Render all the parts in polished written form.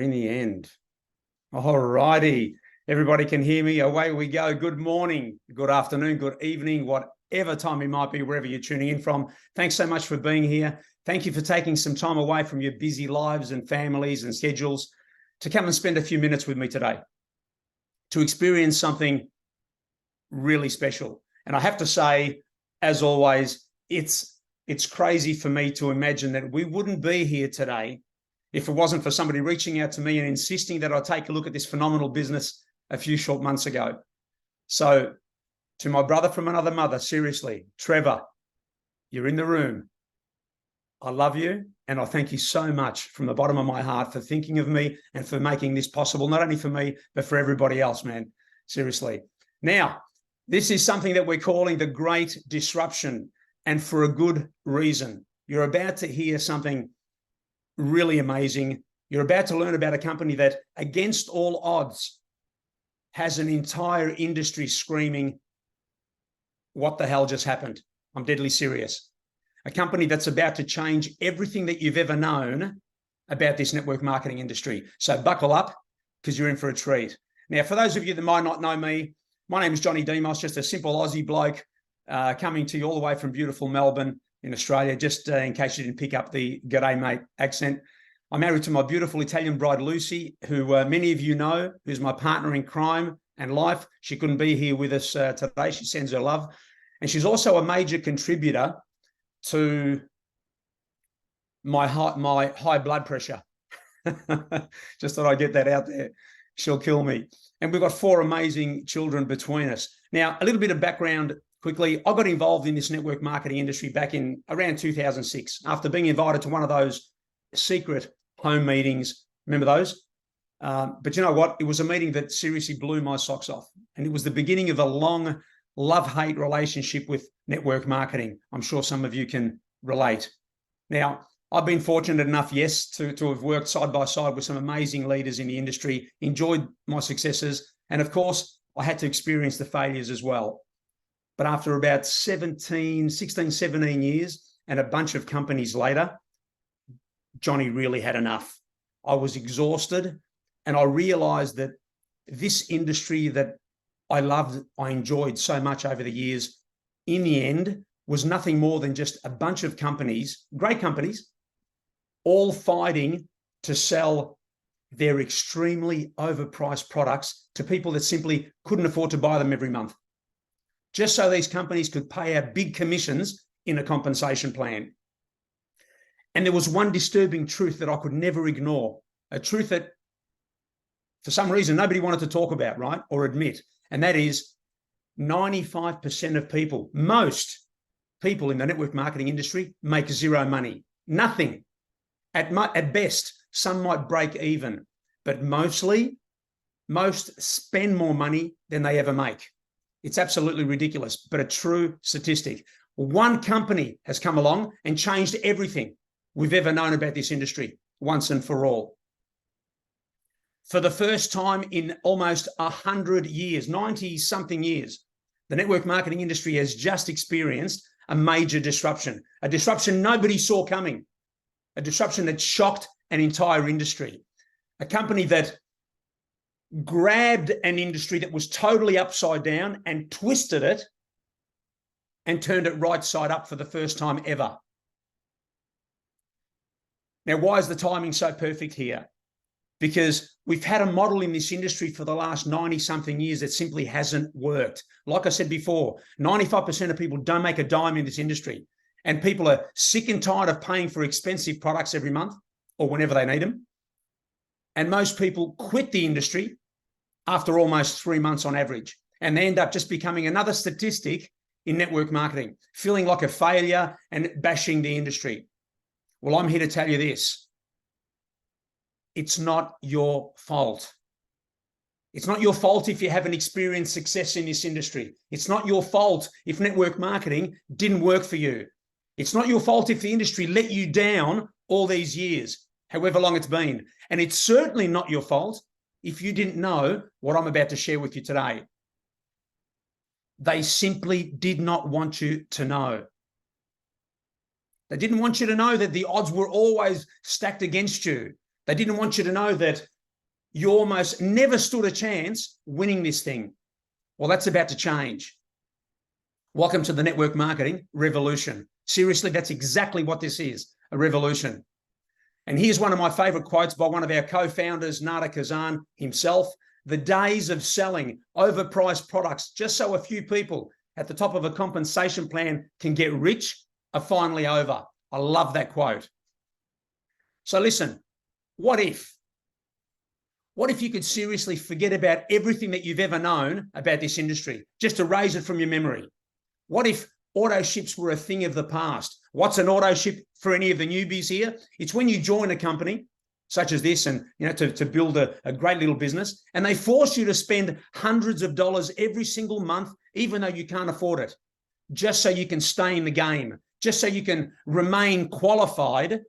in the end. All righty. Everybody can hear me. Away we go. Good morning, good afternoon, good evening, whatever time it might be, wherever you're tuning in from. Thanks so much for being here. Thank you for taking some time away from your busy lives and families and schedules to come and spend a few minutes with me today to experience something really special. And I have to say, as always, it's crazy for me to imagine that we wouldn't be here today if it wasn't for somebody reaching out to me and insisting that I take a look at this phenomenal business a few short months ago. So to my brother from another mother, seriously, Trevor, you're in the room. I love you, and I thank you so much from the bottom of my heart for thinking of me and for making this possible, not only for me, but for everybody else, man. Seriously. Now, this is something that we're calling the Great Disruption, and for a good reason. You're about to hear something really amazing. You're about to learn about a company that, against all odds, has an entire industry screaming, what the hell just happened? I'm deadly serious. A company that's about to change everything that you've ever known about this network marketing industry. So buckle up, because you're in for a treat. Now, for those of you that might not know me, my name is Johnny Demos, just a simple Aussie bloke coming to you all the way from beautiful Melbourne in Australia, just in case you didn't pick up the "G'day, mate" accent. I'm married to my beautiful Italian bride, Lucy, who many of you know, who's my partner in crime and life. She couldn't be here with us today. She sends her love. And she's also a major contributor to my high blood pressure. Just thought I'd get that out there. She'll kill me. And we've got 4 amazing children between us. Now, a little bit of background quickly. I got involved in this network marketing industry back in around 2006 after being invited to one of those secret home meetings. Remember those? But you know what? It was a meeting that seriously blew my socks off. And it was the beginning of a long love-hate relationship with network marketing. I'm sure some of you can relate. Now, I've been fortunate enough, yes, to have worked side by side with some amazing leaders in the industry, enjoyed my successes, and of course, I had to experience the failures as well. But after about 16, 17 years and a bunch of companies later, Johnny really had enough. I was exhausted, and I realized that this industry that I loved, I enjoyed so much over the years, in the end, was nothing more than just a bunch of companies, great companies, all fighting to sell their extremely overpriced products to people that simply couldn't afford to buy them every month, just so these companies could pay out big commissions in a compensation plan. And there was one disturbing truth that I could never ignore, a truth that for some reason nobody wanted to talk about, right, or admit, and that is 95% of people, most people in the network marketing industry, make zero money, nothing. At best, some might break even, but most spend more money than they ever make. It's absolutely ridiculous, but a true statistic. One company has come along and changed everything we've ever known about this industry once and for all. For the first time in almost 100 years, 90-something years, the network marketing industry has just experienced a major disruption, a disruption nobody saw coming, a disruption that shocked an entire industry, a company that grabbed an industry that was totally upside down and twisted it and turned it right side up for the first time ever. Now, why is the timing so perfect here? Because we've had a model in this industry for the last 90-something years that simply hasn't worked. Like I said before, 95% of people don't make a dime in this industry, and people are sick and tired of paying for expensive products every month or whenever they need them. And most people quit the industry after almost 3 months on average, and they end up just becoming another statistic in network marketing, feeling like a failure and bashing the industry. Well, I'm here to tell you this. It's not your fault. It's not your fault if you haven't experienced success in this industry. It's not your fault if network marketing didn't work for you. It's not your fault if the industry let you down all these years, however long it's been. And it's certainly not your fault if you didn't know what I'm about to share with you today. They simply did not want you to know. They didn't want you to know that the odds were always stacked against you, They didn't want you to know that you almost never stood a chance winning this thing. Well, that's about to change. Welcome to the network marketing revolution. Seriously, that's exactly what this is, a revolution. And here's one of my favorite quotes by one of our co-founders, Nada Kazan himself. The days of selling overpriced products just so a few people at the top of a compensation plan can get rich are finally over. I love that quote. So listen, what if you could seriously forget about everything that you've ever known about this industry, just erase it from your memory? What if auto ships were a thing of the past? What's an auto ship for any of the newbies here? It's when you join a company such as this and to build a great little business, and they force you to spend hundreds of dollars every single month, even though you can't afford it, just so you can stay in the game, just so you can remain qualified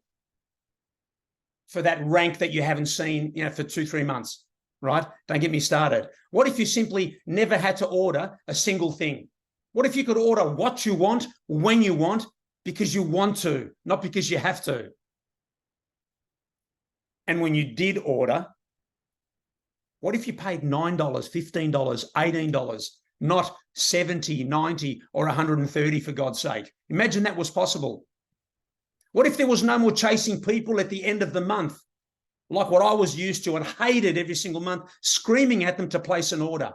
for that rank that you haven't seen for 2-3 months, right? Don't get me started. What if you simply never had to order a single thing? What if you could order what you want, when you want, because you want to, not because you have to? And when you did order, what if you paid $9, $15, $18, not $70, $90, or $130 for God's sake? Imagine that was possible. What if there was no more chasing people at the end of the month, like what I was used to and hated every single month, screaming at them to place an order?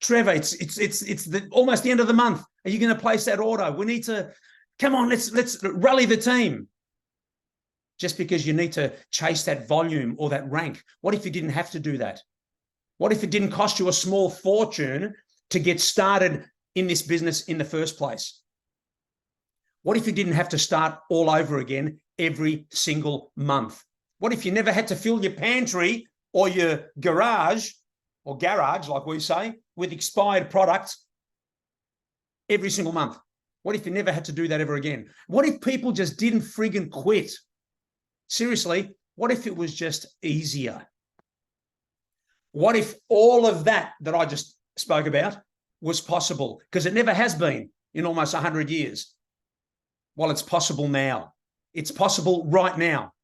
Trevor, it's almost the end of the month. Are you going to place that order? We need to, come on, let's rally the team. Just because you need to chase that volume or that rank. What if you didn't have to do that? What if it didn't cost you a small fortune to get started in this business in the first place? What if you didn't have to start all over again every single month? What if you never had to fill your pantry or your garage, like we say, with expired products every single month? What if you never had to do that ever again? What if people just didn't friggin' quit? Seriously, what if it was just easier? What if all of that I just spoke about was possible? Because it never has been in almost 100 years. Well, it's possible now. It's possible right now.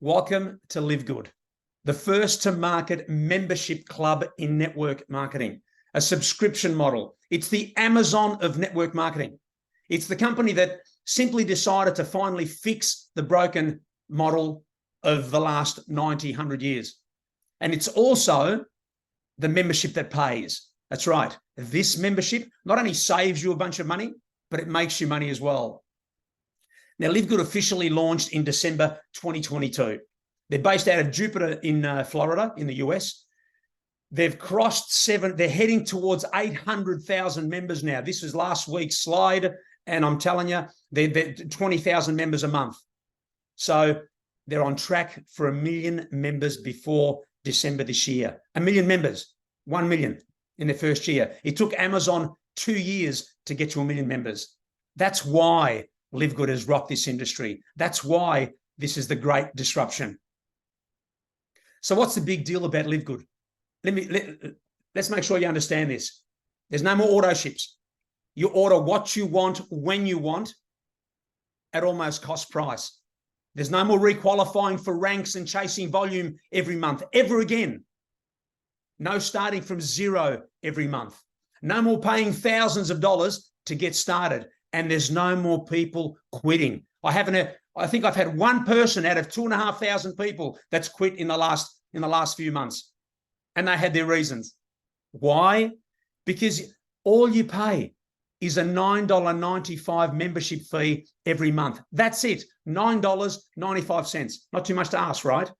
Welcome to LiveGood, the first to market membership club in network marketing, a subscription model. It's the Amazon of network marketing. It's the company that simply decided to finally fix the broken model of the last 90, 100 years. And it's also the membership that pays. That's right. This membership not only saves you a bunch of money, but it makes you money as well. Now, LiveGood officially launched in December 2022. They're based out of Jupiter in Florida, in the US. They've crossed they're heading towards 800,000 members now. This is last week's slide. And I'm telling you, they're 20,000 members a month. So they're on track for 1 million members before December this year. 1 million members, 1 million in their first year. It took Amazon 2 years to get to 1 million members. That's why LiveGood has rocked this industry. That's why this is the great disruption. So what's the big deal about LiveGood? Let's make sure you understand this. There's no more auto ships. You order what you want, when you want, at almost cost price. There's no more requalifying for ranks and chasing volume every month, ever again. No starting from zero every month. No more paying thousands of dollars to get started. And there's no more people quitting. I think I've had one person out of 2,500 people that's quit in the last few months. And they had their reasons. Why? Because all you pay is a $9.95 membership fee every month. That's it, $9.95. Not too much to ask, right?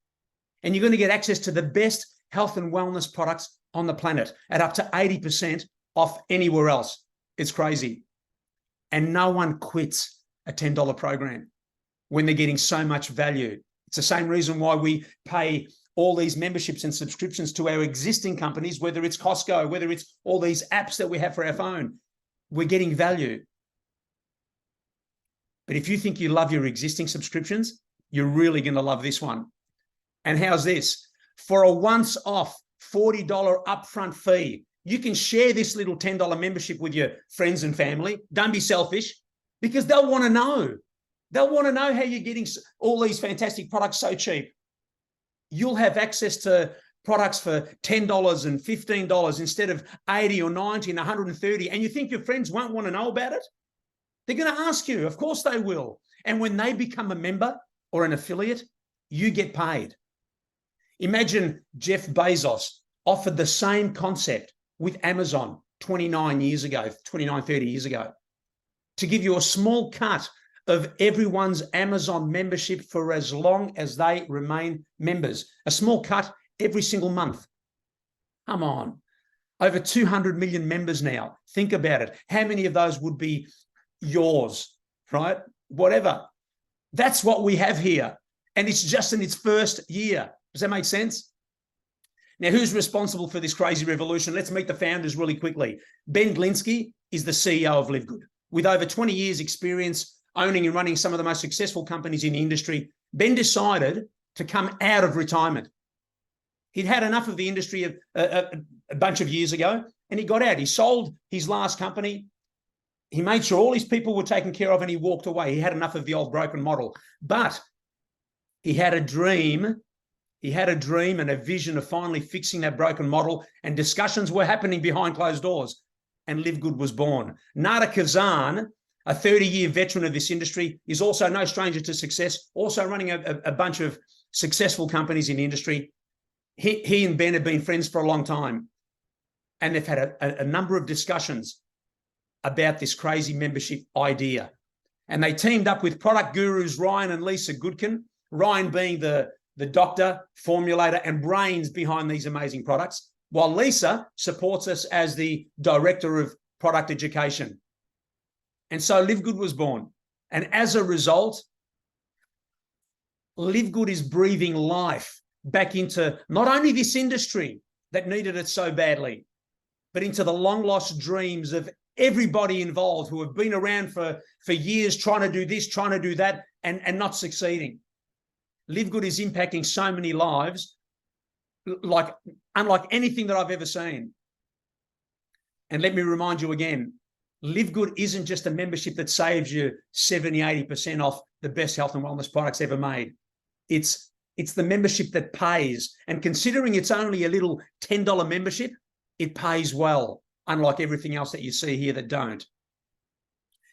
And you're going to get access to the best health and wellness products on the planet at up to 80% off anywhere else. It's crazy. And no one quits a $10 program when they're getting so much value. It's the same reason why we pay all these memberships and subscriptions to our existing companies, whether it's Costco, whether it's all these apps that we have for our phone. We're getting value. But if you think you love your existing subscriptions, you're really going to love this one. And how's this? For a once-off $40 upfront fee, you can share this little $10 membership with your friends and family. Don't be selfish, because they'll want to know They'll want to know how you're getting all these fantastic products so cheap. You'll have access to products for $10 and $15 instead of $80 or $90 and $130. And you think your friends won't want to know about it? They're going to ask you. Of course they will. And when they become a member or an affiliate, you get paid. Imagine Jeff Bezos offered the same concept with Amazon 29 years ago, 29, 30 years ago, to give you a small cut of everyone's Amazon membership for as long as they remain members. A small cut every single month. Come on. Over 200 million members now. Think about it. How many of those would be yours, right? Whatever. That's what we have here. And it's just in its first year. Does that make sense? Now, who's responsible for this crazy revolution? Let's meet the founders really quickly. Ben Glinsky is the CEO of LiveGood. With over 20 years experience owning and running some of the most successful companies in the industry, Ben decided to come out of retirement. He'd had enough of the industry a bunch of years ago, and he got out. He sold his last company. He made sure all his people were taken care of, and he walked away. He had enough of the old broken model. But he had a dream. He had a dream and a vision of finally fixing that broken model, and discussions were happening behind closed doors, and LiveGood was born. Nada Kazan, a 30-year veteran of this industry, is also no stranger to success, also running a bunch of successful companies in the industry. He and Ben have been friends for a long time, and they've had a number of discussions about this crazy membership idea. And they teamed up with product gurus Ryan and Lisa Goodkin, Ryan being the doctor, formulator, and brains behind these amazing products, while Lisa supports us as the director of product education. And so LiveGood was born. And as a result, LiveGood is breathing life back into not only this industry that needed it so badly, but into the long-lost dreams of everybody involved who have been around for years trying to do this, trying to do that, and not succeeding. LiveGood is impacting so many lives, unlike anything that I've ever seen. And let me remind you again, LiveGood isn't just a membership that saves you 70, 80% off the best health and wellness products ever made. It's the membership that pays. And considering it's only a little $10 membership, it pays well, unlike everything else that you see here that don't.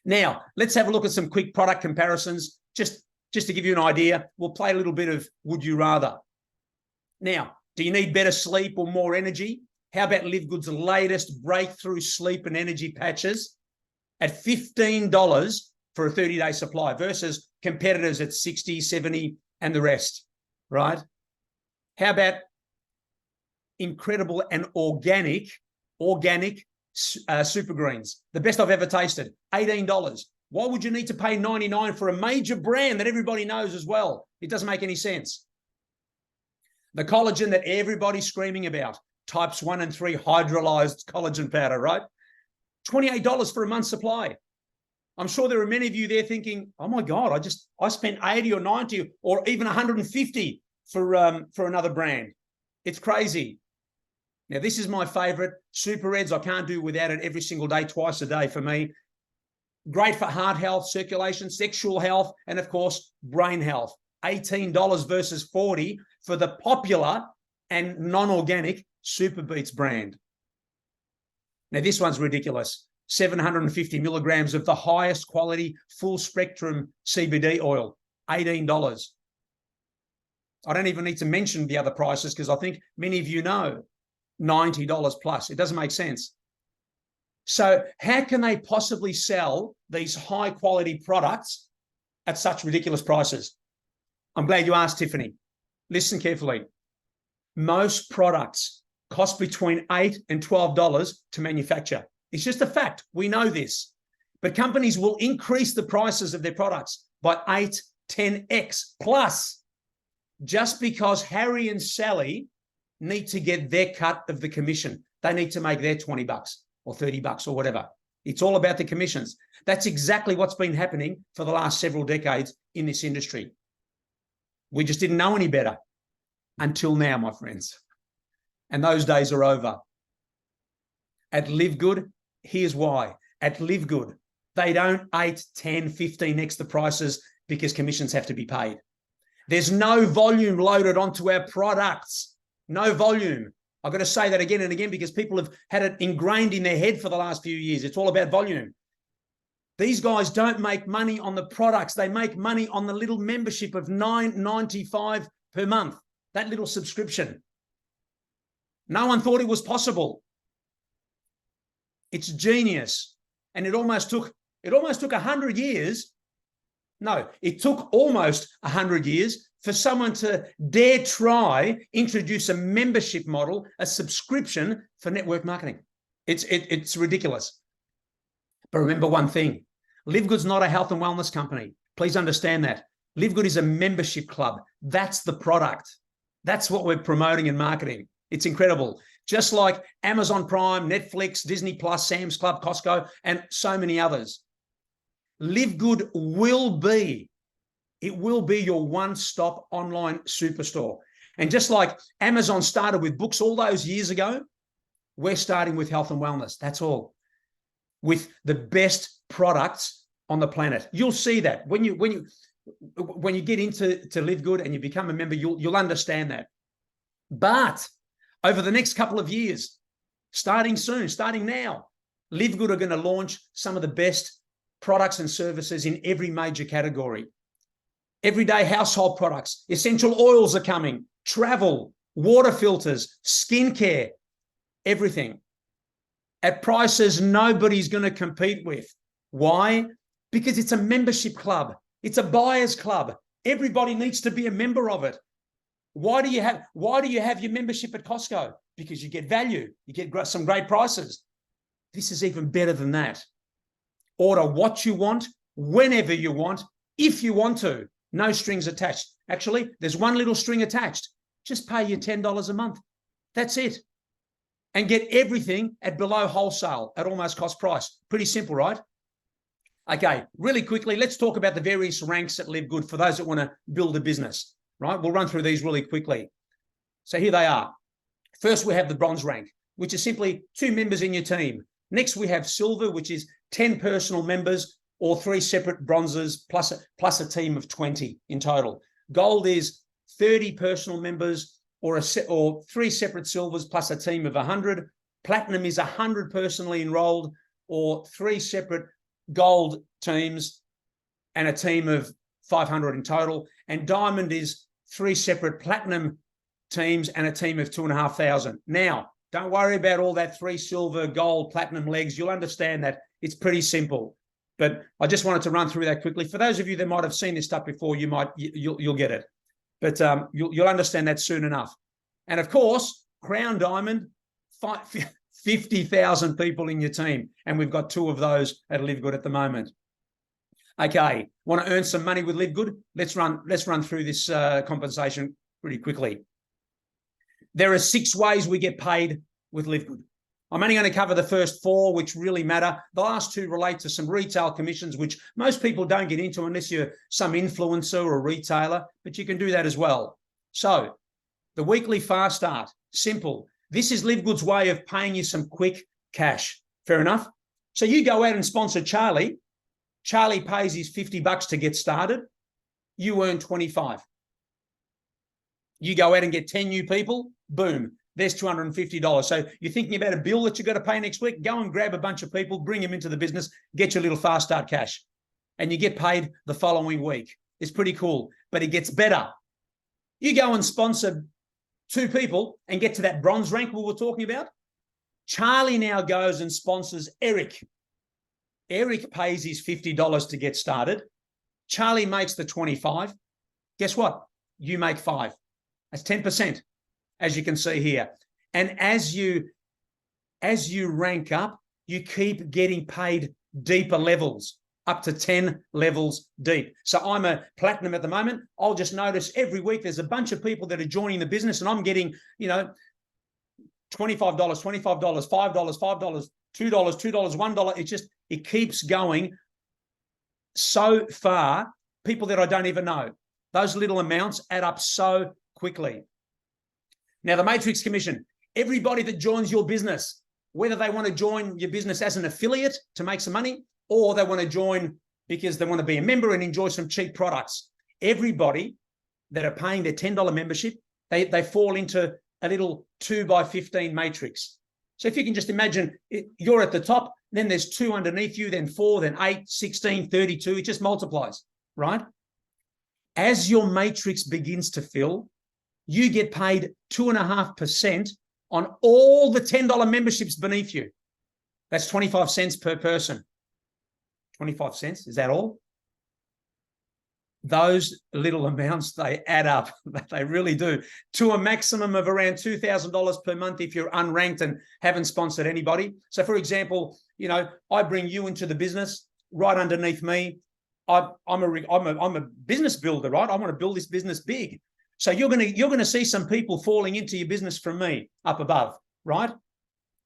Now, let's have a look at some quick product comparisons. Just to give you an idea, we'll play a little bit of Would You Rather. Now, do you need better sleep or more energy? How about LiveGood's latest breakthrough sleep and energy patches at $15 for a 30-day supply versus competitors at $60, $70, and the rest, right? How about incredible and organic super greens, the best I've ever tasted, $18. Why would you need to pay $99 for a major brand that everybody knows as well? It doesn't make any sense. The collagen that everybody's screaming about, types 1 and 3 hydrolyzed collagen powder, right? $28 for a month's supply. I'm sure there are many of you there thinking, oh my God, I spent 80 or 90 or even 150 for another brand. It's crazy. Now, this is my favorite, Super Reds. I can't do without it every single day, twice a day for me. Great for heart health, circulation, sexual health, and of course, brain health. $18 versus $40 for the popular and non-organic Super Beats brand. Now, this one's ridiculous. 750 milligrams of the highest quality full spectrum CBD oil, $18. I don't even need to mention the other prices because I think many of you know, $90 plus. It doesn't make sense. So how can they possibly sell these high quality products at such ridiculous prices? I'm glad you asked, Tiffany. Listen carefully. Most products cost between $8 and $12 to manufacture. It's just a fact. We know this. But companies will increase the prices of their products by 8, 10x plus just because Harry and Sally need to get their cut of the commission. They need to make their $20 or $30 or whatever. It's all about the commissions. That's exactly what's been happening for the last several decades in this industry. We just didn't know any better until now, my friends. And those days are over. At LiveGood, here's why. At LiveGood, they don't 8, 10, 15x the prices because commissions have to be paid. There's no volume loaded onto our products. No volume. I've got to say that again and again because people have had it ingrained in their head for the last few years. It's all about volume. These guys don't make money on the products. They make money on the little membership of $9.95 per month, that little subscription. No one thought it was possible. It's genius. And it almost took 100 years. No, it took almost 100 years for someone to dare try introduce a membership model, a subscription for network marketing. It's ridiculous. But remember one thing, LiveGood's not a health and wellness company. Please understand that. LiveGood is a membership club. That's the product. That's what we're promoting and marketing. It's incredible. Just like Amazon Prime, Netflix, Disney Plus, Sam's Club, Costco, and so many others. LiveGood will be your one-stop online superstore. And just like Amazon started with books all those years ago, we're starting with health and wellness. That's all. With the best products on the planet. You'll see that when you get into LiveGood and you become a member, you'll understand that. But over the next couple of years, starting soon, starting now, LiveGood are going to launch some of the best products and services in every major category. Everyday household products, essential oils are coming, travel, water filters, skincare, everything. At prices nobody's going to compete with. Why? Because it's a membership club. It's a buyer's club. Everybody needs to be a member of it. Why do you have your membership at Costco? Because you get value. You get some great prices. This is even better than that. Order what you want, whenever you want, if you want to. No strings attached. Actually, there's one little string attached. Just pay your $10 a month. That's it. And get everything at below wholesale at almost cost price. Pretty simple, right? Okay, really quickly, let's talk about the various ranks at LiveGood for those that want to build a business, right? We'll run through these really quickly. So here they are. First, we have the bronze rank, which is simply 2 members in your team. Next, we have silver, which is 10 personal members or 3 separate bronzes plus a team of 20 in total. Gold is 30 personal members or 3 separate silvers plus a team of 100. Platinum is 100 personally enrolled or 3 separate gold teams and a team of 500 in total. And diamond is 3 separate platinum teams and a team of 2,500. Now, don't worry about all that 3 silver, gold, platinum legs. You'll understand that it's pretty simple. But I just wanted to run through that quickly. For those of you that might have seen this stuff before, you'll get it. But you'll understand that soon enough. And of course, Crown Diamond, 50,000 people in your team. And we've got 2 of those at LiveGood at the moment. Okay, want to earn some money with LiveGood? Let's run through this compensation pretty quickly. There are 6 ways we get paid with LiveGood. I'm only going to cover the first 4, which really matter. The last 2 relate to some retail commissions, which most people don't get into unless you're some influencer or retailer, but you can do that as well. So the weekly fast start, simple. This is LiveGood's way of paying you some quick cash. Fair enough? So you go out and sponsor Charlie. Charlie pays his $50 to get started. You earn 25. You go out and get 10 new people. Boom. There's $250. So you're thinking about a bill that you've got to pay next week, go and grab a bunch of people, bring them into the business, get your little fast start cash, and you get paid the following week. It's pretty cool, but it gets better. You go and sponsor 2 people and get to that bronze rank we were talking about. Charlie now goes and sponsors Eric. Eric pays his $50 to get started. Charlie makes the 25. Guess what? You make 5. That's 10%. As you can see here. And as you rank up, you keep getting paid deeper levels, up to 10 levels deep. So I'm a platinum at the moment. I'll just notice every week there's a bunch of people that are joining the business and I'm getting, $25, $25, $5, $5, $2, $1. It keeps going so far, people that I don't even know. Those little amounts add up so quickly. Now, the Matrix Commission, everybody that joins your business, whether they want to join your business as an affiliate to make some money or they want to join because they want to be a member and enjoy some cheap products. Everybody that are paying their $10 membership, they fall into a little 2x15 matrix. So if you can just imagine, you're at the top, then there's 2 underneath you, then 4, then 8, 16, 32. It just multiplies, right? As your matrix begins to fill, you get paid 2.5% on all the $10 memberships beneath you. That's 25 cents per person. 25 cents, is that all? Those little amounts, they add up. They really do, to a maximum of around $2,000 per month if you're unranked and haven't sponsored anybody. So for example, you know, I bring you into the business. Right underneath me, I'm a business builder, right? I want to build this business big. So you're gonna see some people falling into your business from me up above, right?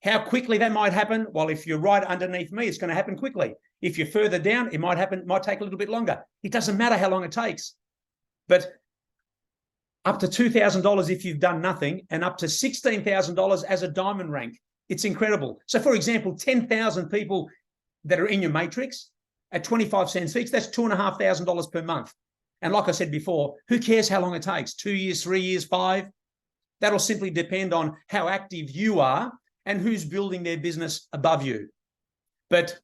How quickly that might happen? Well, if you're right underneath me, it's going to happen quickly. If you're further down, it might take a little bit longer. It doesn't matter how long it takes. But up to $2,000 if you've done nothing, and up to $16,000 as a diamond rank. It's incredible. So for example, 10,000 people that are in your matrix at 25 cents each, that's $2,500 per month. And like I said before, who cares how long it takes? 2 years, 3 years, 5? That'll simply depend on how active you are and who's building their business above you. But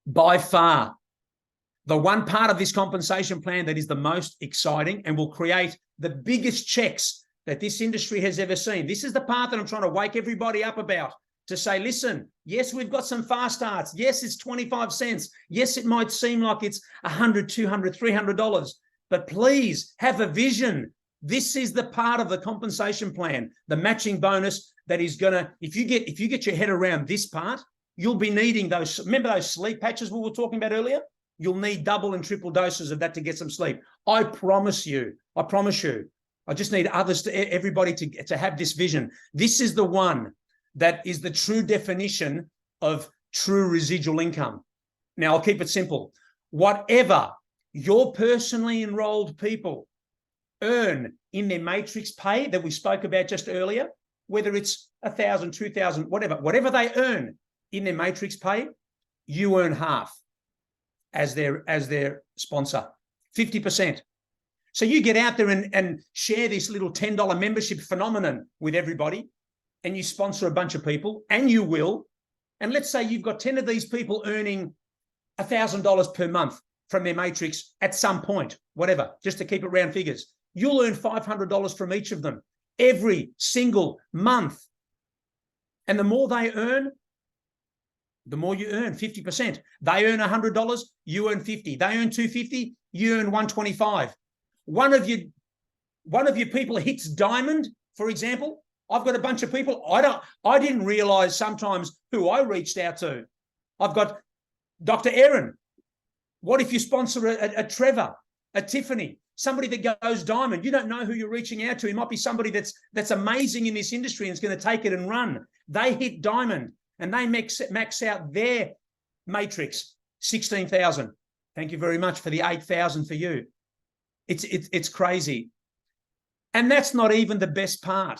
by far, the one part of this compensation plan that is the most exciting and will create the biggest checks that this industry has ever seen. This is the part that I'm trying to wake everybody up about, to say, listen, yes, we've got some fast starts. Yes, it's 25 cents. Yes, it might seem like it's $100, $200, $300, but please have a vision. This is the part of the compensation plan, the matching bonus that is gonna, if you get your head around this part, you'll be needing those. Remember those sleep patches we were talking about earlier? You'll need double and triple doses of that to get some sleep. I promise you. I promise you. I just need everybody to have this vision. This is the one that is the true definition of true residual income. Now, I'll keep it simple. Whatever your personally enrolled people earn in their matrix pay that we spoke about just earlier, whether it's 1,000, 2,000, whatever they earn in their matrix pay, you earn half as their sponsor, 50%. So you get out there and share this little $10 membership phenomenon with everybody, and you sponsor a bunch of people, and you will. And let's say you've got 10 of these people earning $1,000 per month from their matrix at some point, whatever, just to keep it round figures. You'll earn $500 from each of them every single month. And the more they earn, the more you earn, 50%. They earn $100, you earn 50. They earn 250, you earn 125. One of your people hits diamond, for example. I've got a bunch of people. I didn't realize sometimes who I reached out to. I've got Dr. Erin. What if you sponsor a Trevor, a Tiffany, somebody that goes diamond? You don't know who you're reaching out to. It might be somebody that's amazing in this industry and is going to take it and run. They hit diamond and they max out their matrix, 16,000. Thank you very much for the 8,000 for you. It's crazy. And that's not even the best part.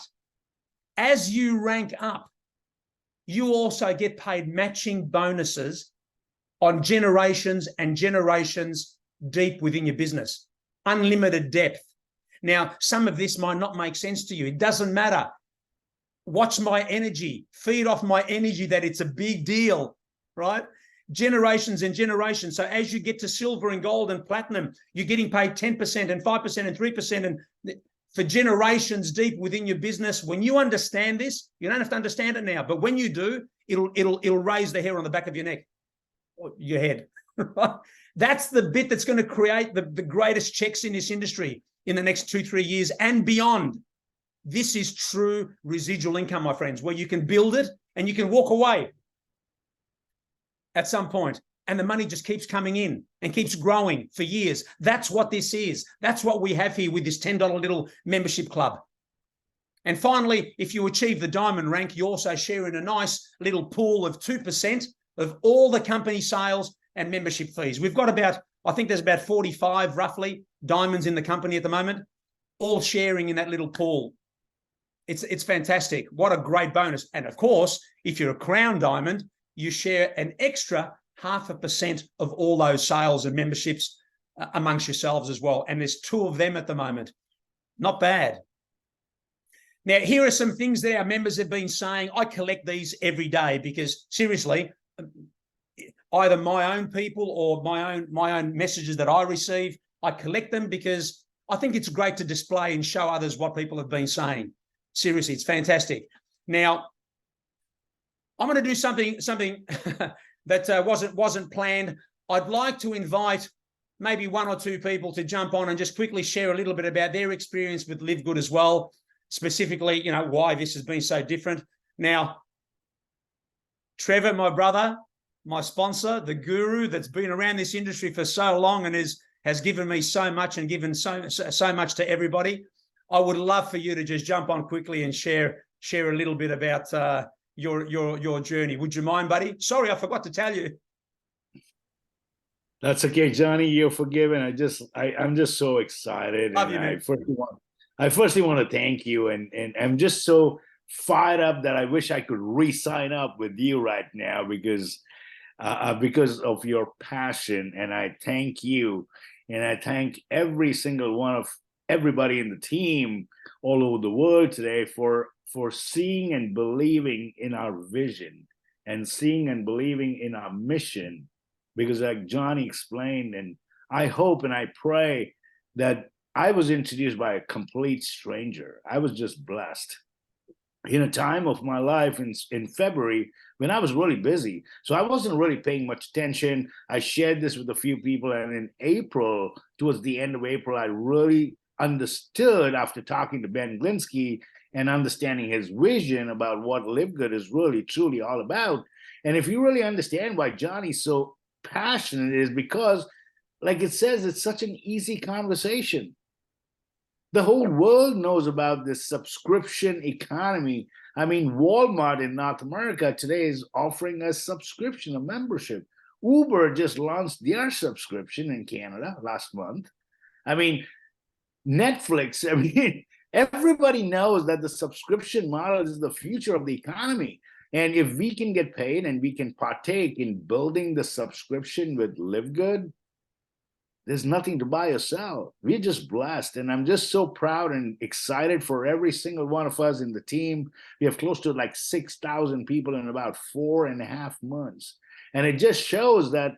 As you rank up, you also get paid matching bonuses on generations and generations deep within your business. Unlimited depth. Now, some of this might not make sense to you. It doesn't matter. Watch my energy. Feed off my energy that it's a big deal, right? Generations and generations. So as you get to silver and gold and platinum, you're getting paid 10% and 5% and 3%. And for generations deep within your business, when you understand this, you don't have to understand it now, but when you do, it'll raise the hair on the back of your neck, or your head. That's the bit that's going to create the greatest checks in this industry in the next 2-3 years and beyond. This is true residual income, my friends, where you can build it and you can walk away at some point, and the money just keeps coming in and keeps growing for years. That's what this is. That's what we have here with this $10 little membership club. And finally, if you achieve the diamond rank, you also share in a nice little pool of 2% of all the company sales and membership fees. We've got I think there's about 45 roughly diamonds in the company at the moment, all sharing in that little pool. It's fantastic. What a great bonus. And of course, if you're a crown diamond, you share an extra 0.5% of all those sales and memberships amongst yourselves as well. And there's 2 of them at the moment. Not bad. Now, here are some things that our members have been saying. I collect these every day because, seriously, either my own people or my own messages that I receive, I collect them because I think it's great to display and show others what people have been saying. Seriously, it's fantastic. Now, I'm going to do something that wasn't planned. I'd like to invite maybe 1 or 2 people to jump on and just quickly share a little bit about their experience with LiveGood as well, specifically, you know, why this has been so different. Now, Trevor, my brother, my sponsor, the guru that's been around this industry for so long and has given me so much and given so much to everybody. I would love for you to just jump on quickly and share a little bit about your journey. Would you mind, buddy? Sorry, I forgot to tell you. That's okay, Johnny. You're forgiven. I'm just so excited. Love you, and man. I firstly want to thank you, and I'm just so fired up that I wish I could re-sign up with you right now because of your passion. And I thank you, and I thank every single one of everybody in the team all over the world today for seeing and believing in our vision and seeing and believing in our mission. Because like Johnny explained, and I hope and I pray that I was introduced by a complete stranger. I was just blessed in a time of my life in February when I was really busy. So I wasn't really paying much attention. I shared this with a few people. And in April, towards the end of April, I really understood after talking to Ben Glinsky and understanding his vision about what LiveGood is really, truly all about. And if you really understand why Johnny's so passionate, is because, like it says, it's such an easy conversation. The whole world knows about this subscription economy. I mean, Walmart in North America today is offering a subscription, a membership. Uber just launched their subscription in Canada last month. I mean, Netflix, I mean, everybody knows that the subscription model is the future of the economy. And if we can get paid and we can partake in building the subscription with LiveGood, there's nothing to buy or sell. We're just blessed. And I'm just so proud and excited for every single one of us in the team. We have close to like 6,000 people in about 4.5 months. And it just shows that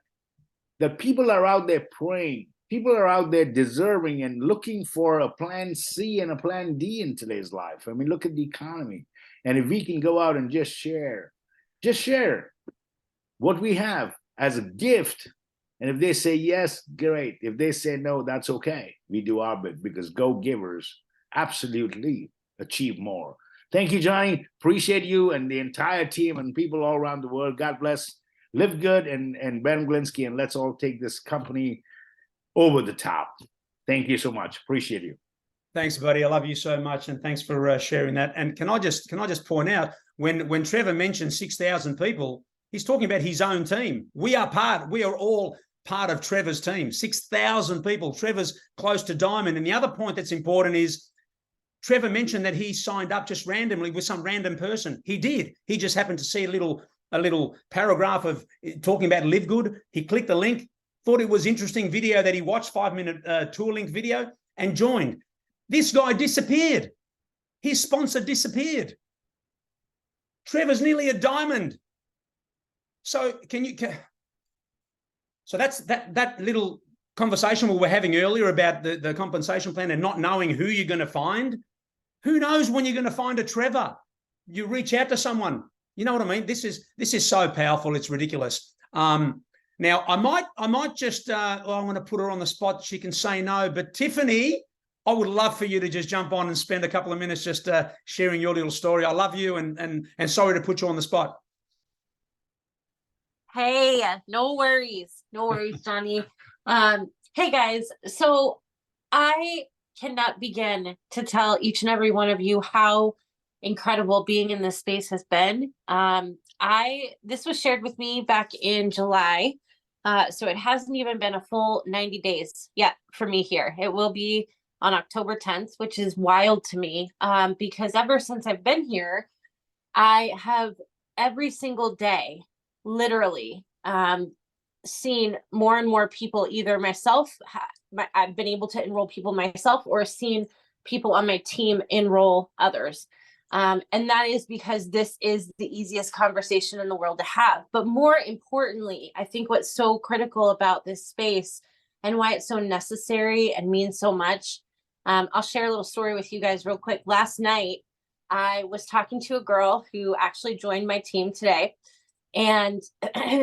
people are out there praying. People are out there deserving and looking for a plan C and a plan D in today's life. I mean, look at the economy. And if we can go out and just share what we have as a gift. And if they say yes, great. If they say no, that's okay. We do our bit because go-givers absolutely achieve more. Thank you, Johnny. Appreciate you and the entire team and people all around the world. God bless LiveGood and Ben Glinsky, and let's all take this company over the top. Thank you so much. Appreciate you. Thanks, buddy. I love you so much, and thanks for sharing that. And can I just point out, when Trevor mentioned 6,000 people, he's talking about his own team. We are all part of Trevor's team. 6,000 people. Trevor's close to diamond. And the other point that's important is Trevor mentioned that he signed up just randomly with some random person. He did. He just happened to see a little paragraph of talking about LiveGood. He clicked the link, thought it was interesting video that he watched, 5-minute tour link video, and joined. This guy disappeared. His sponsor disappeared. Trevor's nearly a diamond. So so that's that little conversation we were having earlier about the compensation plan and not knowing who you're going to find. Who knows when you're going to find a Trevor? You reach out to someone. You know what I mean? This is so powerful. It's ridiculous. Now I might just I'm going to put her on the spot. She can say no, but Tiffany, I would love for you to just jump on and spend a couple of minutes just sharing your little story. I love you, and sorry to put you on the spot. Hey, no worries, Johnny. Hey guys, so I cannot begin to tell each and every one of you how incredible being in this space has been. This was shared with me back in July, so it hasn't even been a full 90 days yet for me here. It will be on October 10th, which is wild to me, because ever since I've been here, I have every single day, literally, seen more and more people, either myself, I've been able to enroll people myself, or seen people on my team enroll others. And that is because this is the easiest conversation in the world to have. But more importantly, I think what's so critical about this space and why it's so necessary and means so much. I'll share a little story with you guys real quick. Last night, I was talking to a girl who actually joined my team today, and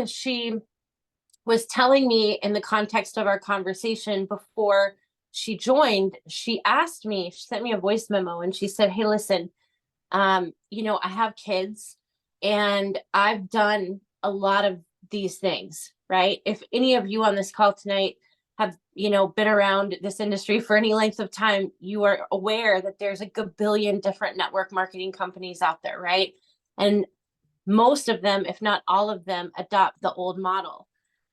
she was telling me, in the context of our conversation before she joined, she asked me, she sent me a voice memo, and she said, hey, listen, you know, I have kids and I've done a lot of these things, right? If any of you on this call tonight have, you know, been around this industry for any length of time, you are aware that there's a billion different network marketing companies out there, right? And most of them, if not all of them, adopt the old model.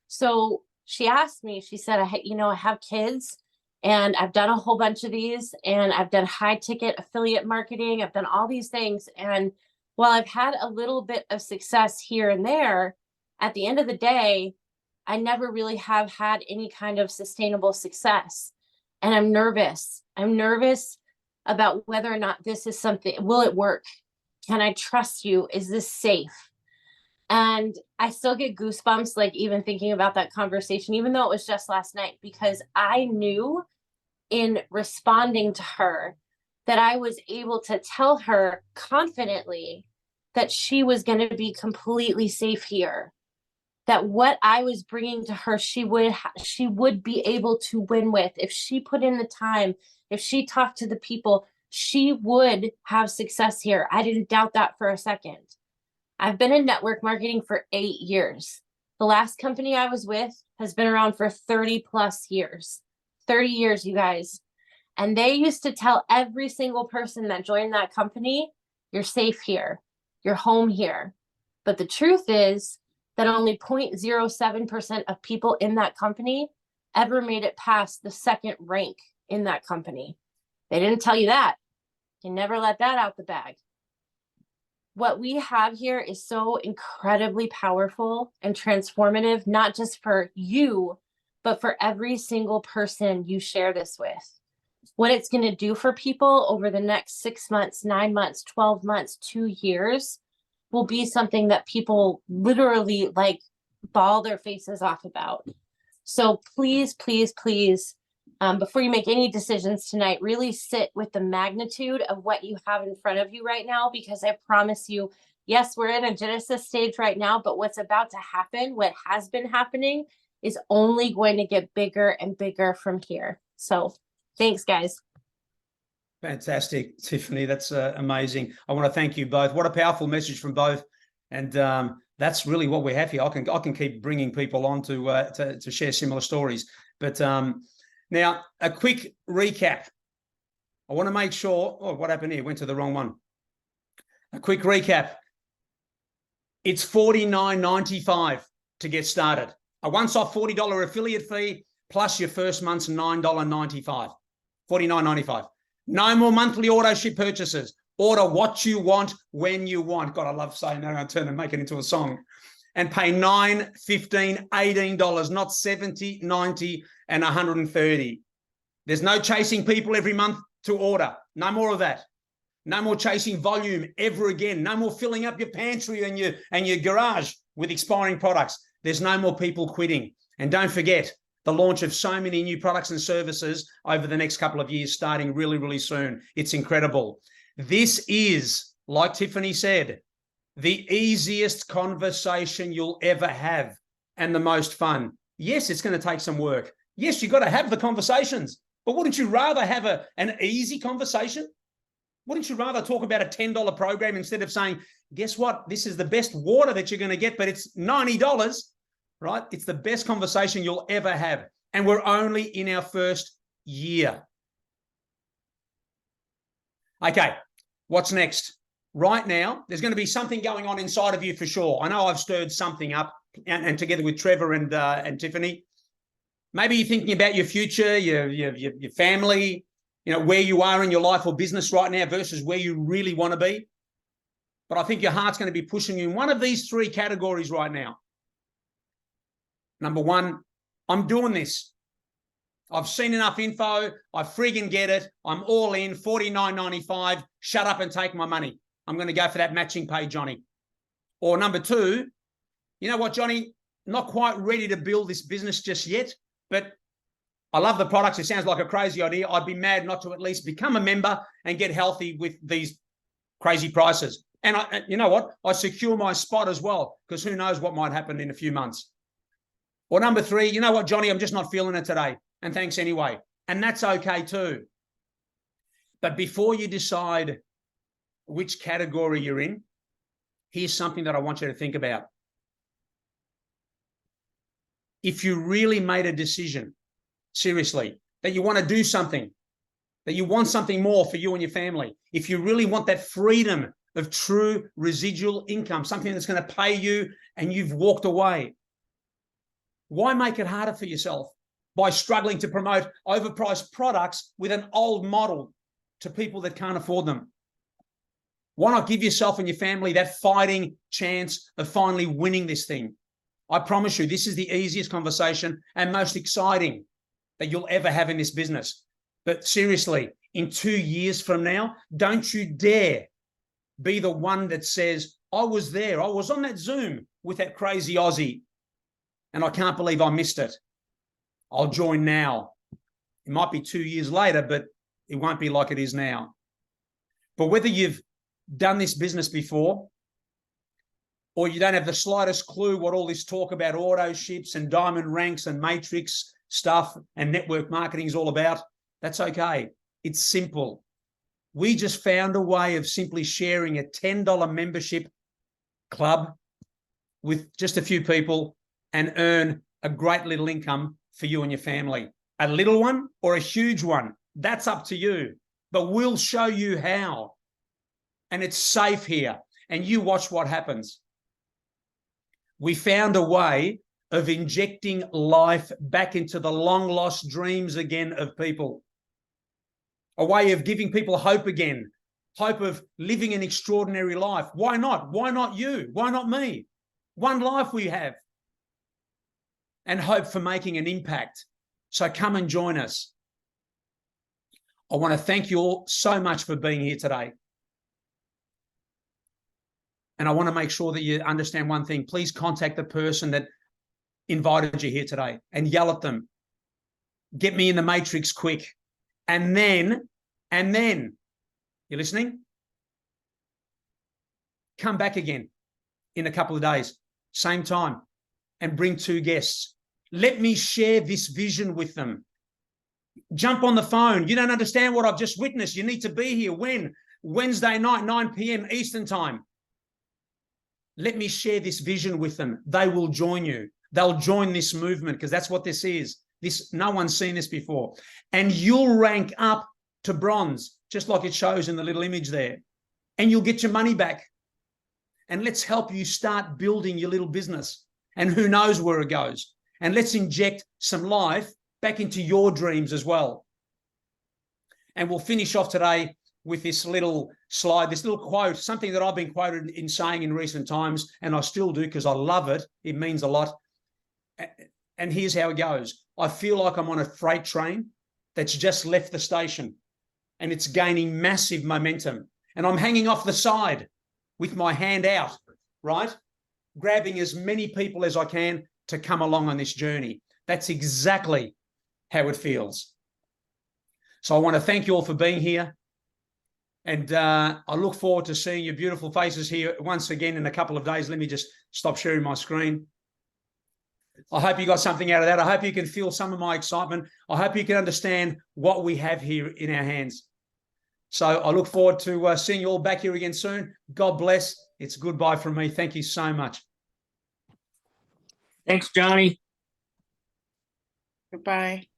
So she asked me, she said, I have kids and I've done a whole bunch of these, and I've done high ticket affiliate marketing. I've done all these things. And while I've had a little bit of success here and there, at the end of the day, I never really have had any kind of sustainable success. And I'm nervous. I'm nervous about whether or not this is something, will it work? Can I trust you? Is this safe? And I still get goosebumps, like even thinking about that conversation, even though it was just last night, because I knew in responding to her that I was able to tell her confidently that she was going to be completely safe here, that what I was bringing to her, she would be able to win with. If she put in the time, if she talked to the people, she would have success here. I didn't doubt that for a second. I've been in network marketing for 8 years. The last company I was with has been around for 30 plus years. 30 years, you guys. And they used to tell every single person that joined that company, you're safe here, you're home here. But the truth is that only 0.07% of people in that company ever made it past the second rank in that company. They didn't tell you that. They never let that out the bag. What we have here is so incredibly powerful and transformative, not just for you, but for every single person you share this with. What it's going to do for people over the next 6 months, 9 months, 12 months, 2 years will be something that people literally like bawl their faces off about. So please, please, please, before you make any decisions tonight, really sit with the magnitude of what you have in front of you right now, because I promise you, yes, we're in a Genesis stage right now, but what's about to happen, what has been happening, is only going to get bigger and bigger from here. So thanks, guys. Fantastic, Tiffany. That's amazing. I want to thank you both. What a powerful message from both. And that's really what we have here. I can keep bringing people on to share similar stories. But now, a quick recap. I want to make sure, oh, what happened here? Went to the wrong one. A quick recap. It's $49.95 to get started. A once-off $40 affiliate fee plus your first month's $9.95. $49.95. No more monthly auto ship purchases. Order what you want when you want. God, I love saying that. I'll turn and make it into a song. And pay $9, $15, $18, not $70, $90, and $130. There's no chasing people every month to order. No more of that. No more chasing volume ever again. No more filling up your pantry and your garage with expiring products. There's no more people quitting. And don't forget the launch of so many new products and services over the next couple of years, starting really, really soon. It's incredible. This is, like Tiffany said, the easiest conversation you'll ever have and the most fun. Yes, it's going to take some work. Yes, you've got to have the conversations, but wouldn't you rather have an easy conversation? Wouldn't you rather talk about a $10 program instead of saying, guess what? This is the best water that you're going to get, but it's $90, right? It's the best conversation you'll ever have. And we're only in our first year. Okay, what's next? Right now, there's going to be something going on inside of you for sure. I know I've stirred something up, and together with Trevor and Tiffany, maybe you're thinking about your future, your family, where you are in your life or business right now versus where you really want to be. But I think your heart's going to be pushing you in one of these three categories right now. Number one, I'm doing this. I've seen enough info. I friggin' get it. I'm all in, $49.95. Shut up and take my money. I'm going to go for that matching pay, Johnny. Or number two, you know what, Johnny? Not quite ready to build this business just yet, but I love the products. It sounds like a crazy idea. I'd be mad not to at least become a member and get healthy with these crazy prices. And you know what? I secure my spot as well, because who knows what might happen in a few months. Or number three, you know what, Johnny? I'm just not feeling it today. And thanks anyway. And that's okay too. But before you decide which category you're in, here's something that I want you to think about. If you really made a decision, seriously, that you want to do something, that you want something more for you and your family, if you really want that freedom of true residual income, something that's going to pay you and you've walked away, why make it harder for yourself by struggling to promote overpriced products with an old model to people that can't afford them? Why not give yourself and your family that fighting chance of finally winning this thing? I promise you, this is the easiest conversation and most exciting that you'll ever have in this business. But seriously, in 2 years from now, don't you dare be the one that says, I was there, I was on that Zoom with that crazy Aussie, and I can't believe I missed it. I'll join now. It might be 2 years later, but it won't be like it is now. But whether you've done this business before, or you don't have the slightest clue what all this talk about auto ships and diamond ranks and matrix stuff and network marketing is all about, that's okay. It's simple. We just found a way of simply sharing a $10 membership club with just a few people and earn a great little income for you and your family. A little one or a huge one, that's up to you. But we'll show you how. And it's safe here. And you watch what happens. We found a way of injecting life back into the long-lost dreams again of people. A way of giving people hope again. Hope of living an extraordinary life. Why not? Why not you? Why not me? One life we have. And hope for making an impact. So come and join us. I want to thank you all so much for being here today. And I want to make sure that you understand one thing. Please contact the person that invited you here today and yell at them. Get me in the matrix quick. And then, you listening? Come back again in a couple of days, same time, and bring 2 guests. Let me share this vision with them. Jump on the phone. You don't understand what I've just witnessed. You need to be here. When? Wednesday night, 9 p.m. Eastern time. Let me share this vision with them. They will join you. They'll join this movement because that's what this is. No one's seen this before. And you'll rank up to bronze, just like it shows in the little image there. And you'll get your money back. And let's help you start building your little business. And who knows where it goes. And let's inject some life back into your dreams as well. And we'll finish off today with this little slide, this little quote, something that I've been quoted in saying in recent times, and I still do because I love it. It means a lot. And here's how it goes. I feel like I'm on a freight train that's just left the station and it's gaining massive momentum. And I'm hanging off the side with my hand out, right? Grabbing as many people as I can to come along on this journey. That's exactly how it feels. So I want to thank you all for being here. And I look forward to seeing your beautiful faces here once again in a couple of days. Let me just stop sharing my screen. I hope you got something out of that. I hope you can feel some of my excitement. I hope you can understand what we have here in our hands. So I look forward to seeing you all back here again soon. God bless. It's goodbye from me. Thank you so much. Thanks, Johnny. Goodbye.